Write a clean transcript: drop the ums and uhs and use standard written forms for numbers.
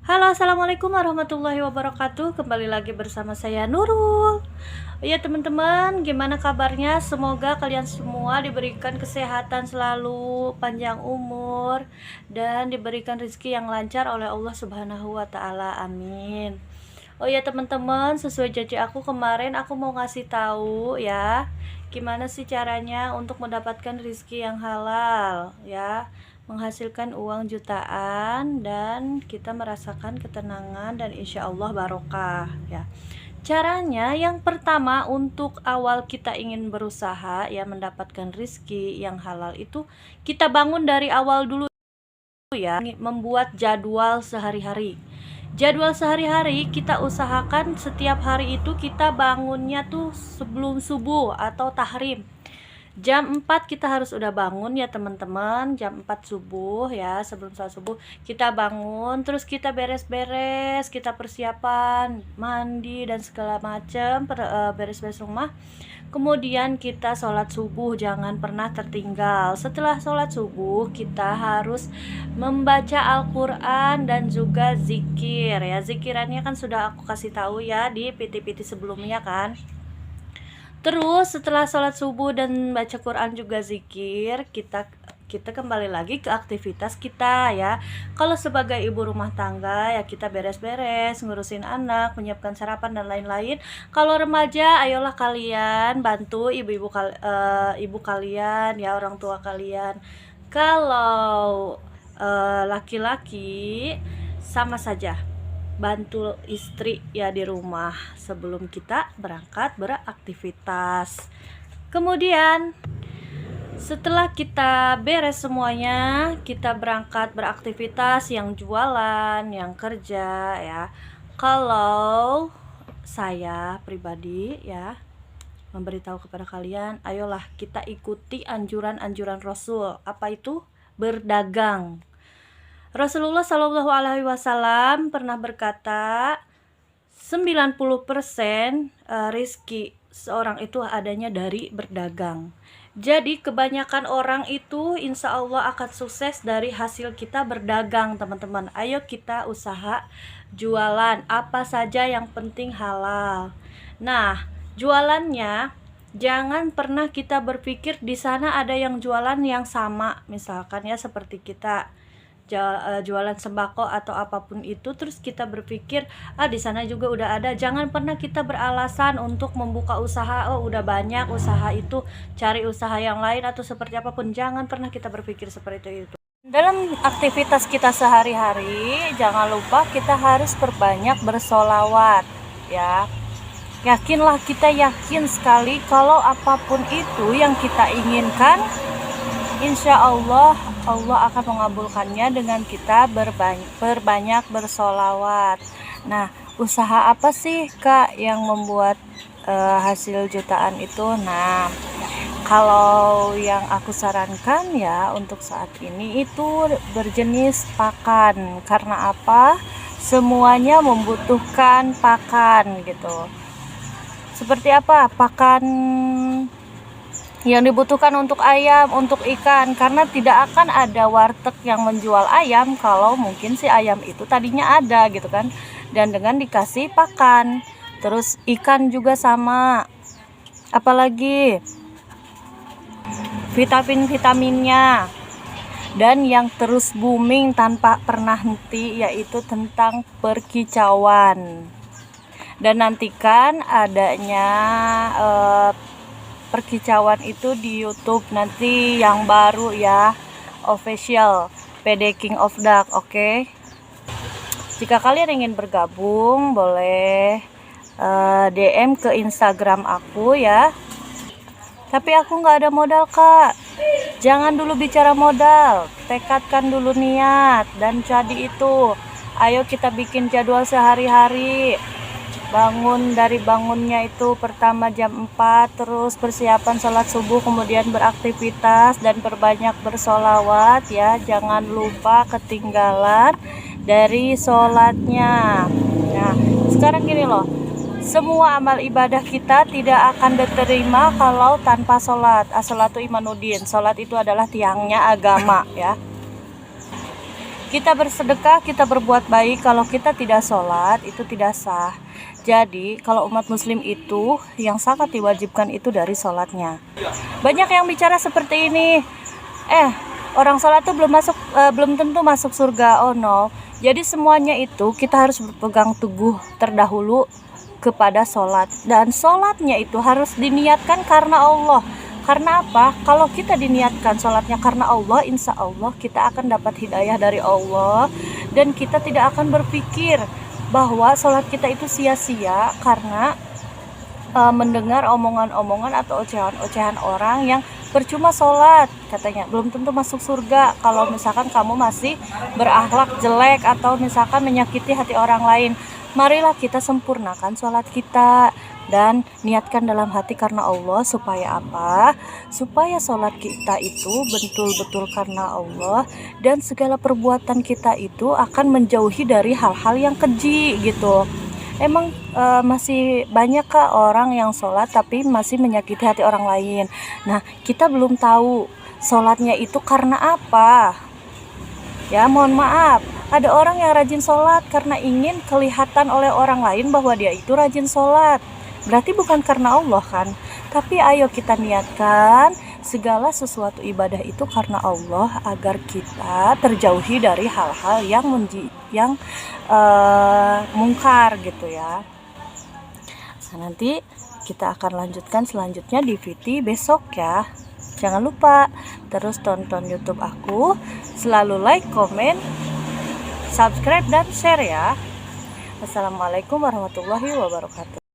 Halo, assalamualaikum warahmatullahi wabarakatuh. Kembali lagi bersama saya Nurul. Ya teman-teman, gimana kabarnya? Semoga kalian semua diberikan kesehatan selalu, panjang umur, dan diberikan rezeki yang lancar oleh Allah Subhanahu wa Ta'ala. Amin. Oh ya teman-teman, sesuai janji aku kemarin, aku mau ngasih tahu ya, gimana sih caranya untuk mendapatkan rezeki yang halal ya, menghasilkan uang jutaan dan kita merasakan ketenangan dan insya Allah barokah ya. Caranya yang pertama, untuk awal kita ingin berusaha ya mendapatkan rezeki yang halal itu, kita bangun dari awal dulu ya, membuat jadwal sehari-hari. Jadwal sehari-hari kita usahakan setiap hari itu kita bangunnya tuh sebelum subuh atau tahrim. Jam 4 kita harus udah bangun ya teman-teman, jam 4 subuh ya, sebelum salat subuh kita bangun, terus kita beres-beres, kita persiapan mandi dan segala macam, beres-beres rumah. Kemudian kita sholat subuh, jangan pernah tertinggal. Setelah sholat subuh kita harus membaca Al-Quran dan juga zikir ya. Zikirannya kan sudah aku kasih tahu ya di PT-PT sebelumnya kan. Terus setelah sholat subuh dan baca Quran juga zikir, kita kembali lagi ke aktivitas kita ya. Kalau sebagai ibu rumah tangga ya kita beres-beres, ngurusin anak, menyiapkan sarapan dan lain-lain. Kalau remaja, ayolah kalian bantu ibu kalian ya, orang tua kalian. Kalau laki-laki sama saja, bantu istri ya di rumah sebelum kita berangkat beraktivitas. Kemudian setelah kita beres semuanya, kita berangkat beraktivitas, yang jualan, yang kerja ya. Kalau saya pribadi ya memberitahu kepada kalian, ayolah kita ikuti anjuran-anjuran Rasul. Apa itu? Berdagang. Rasulullah Shallallahu Alaihi Wasallam pernah berkata, 90% rizki seorang itu adanya dari berdagang. Jadi kebanyakan orang itu insya Allah akan sukses dari hasil kita berdagang teman-teman. Ayo kita usaha jualan, apa saja yang penting halal. Nah, jualannya jangan pernah kita berpikir di sana ada yang jualan yang sama, misalkan ya seperti kita jualan sembako atau apapun itu, terus kita berpikir di sana juga udah ada. Jangan pernah kita beralasan untuk membuka usaha, udah banyak usaha itu, cari usaha yang lain atau seperti apapun. Jangan pernah kita berpikir seperti itu. Dalam aktivitas kita sehari-hari, jangan lupa kita harus perbanyak bersolawat ya. Yakinlah, kita yakin sekali kalau apapun itu yang kita inginkan, insya Allah akan mengabulkannya dengan kita berbanyak bersolawat. Nah, usaha apa sih Kak yang membuat hasil jutaan itu? Nah, kalau yang aku sarankan ya untuk saat ini itu berjenis pakan. Karena apa? Semuanya membutuhkan pakan gitu. Seperti apa? Pakan yang dibutuhkan untuk ayam, untuk ikan, karena tidak akan ada warteg yang menjual ayam kalau mungkin si ayam itu tadinya ada gitu kan, dan dengan dikasih pakan. Terus ikan juga sama, apalagi vitaminnya. Dan yang terus booming tanpa pernah henti yaitu tentang perkicauan. Dan nantikan adanya perkicauan itu di YouTube nanti yang baru ya, official PD King of Duck. Oke. Jika kalian ingin bergabung boleh DM ke Instagram aku ya. Tapi aku nggak ada modal Kak. Jangan dulu bicara modal, tekadkan dulu niat dan jadi itu. Ayo kita bikin jadwal sehari-hari. Bangunnya itu pertama jam 4, terus persiapan sholat subuh, kemudian beraktivitas dan perbanyak bersolawat ya. Jangan lupa ketinggalan dari sholatnya. Nah, sekarang gini loh, semua amal ibadah kita tidak akan diterima kalau tanpa sholat. As-sholatu imanuddin, sholat itu adalah tiangnya agama ya. Kita bersedekah, kita berbuat baik, kalau kita tidak sholat itu tidak sah. Jadi kalau umat muslim itu yang sangat diwajibkan itu dari sholatnya. Banyak yang bicara seperti ini, orang sholat tuh belum tentu masuk surga. Oh no. Jadi semuanya itu kita harus berpegang teguh terdahulu kepada sholat, dan sholatnya itu harus diniatkan karena Allah. Karena apa? Kalau kita diniatkan sholatnya karena Allah, insya Allah kita akan dapat hidayah dari Allah, dan kita tidak akan berpikir bahwa sholat kita itu sia-sia karena mendengar omongan-omongan atau ocehan-ocehan orang yang percuma sholat, katanya belum tentu masuk surga kalau misalkan kamu masih berakhlak jelek atau misalkan menyakiti hati orang lain. Marilah kita sempurnakan sholat kita dan niatkan dalam hati karena Allah. Supaya apa? Supaya sholat kita itu betul-betul karena Allah, dan segala perbuatan kita itu akan menjauhi dari hal-hal yang keji gitu. Emang masih banyak kah orang yang sholat tapi masih menyakiti hati orang lain? Nah, kita belum tahu sholatnya itu karena apa. Ya, mohon maaf, ada orang yang rajin sholat karena ingin kelihatan oleh orang lain bahwa dia itu rajin sholat. Berarti bukan karena Allah kan? Tapi ayo kita niatkan segala sesuatu ibadah itu karena Allah, agar kita terjauhi dari hal-hal yang mungkar gitu ya. Nah, nanti kita akan lanjutkan selanjutnya di VT besok ya. Jangan lupa terus tonton YouTube aku, selalu like, komen, subscribe, dan share ya. Wassalamualaikum warahmatullahi wabarakatuh.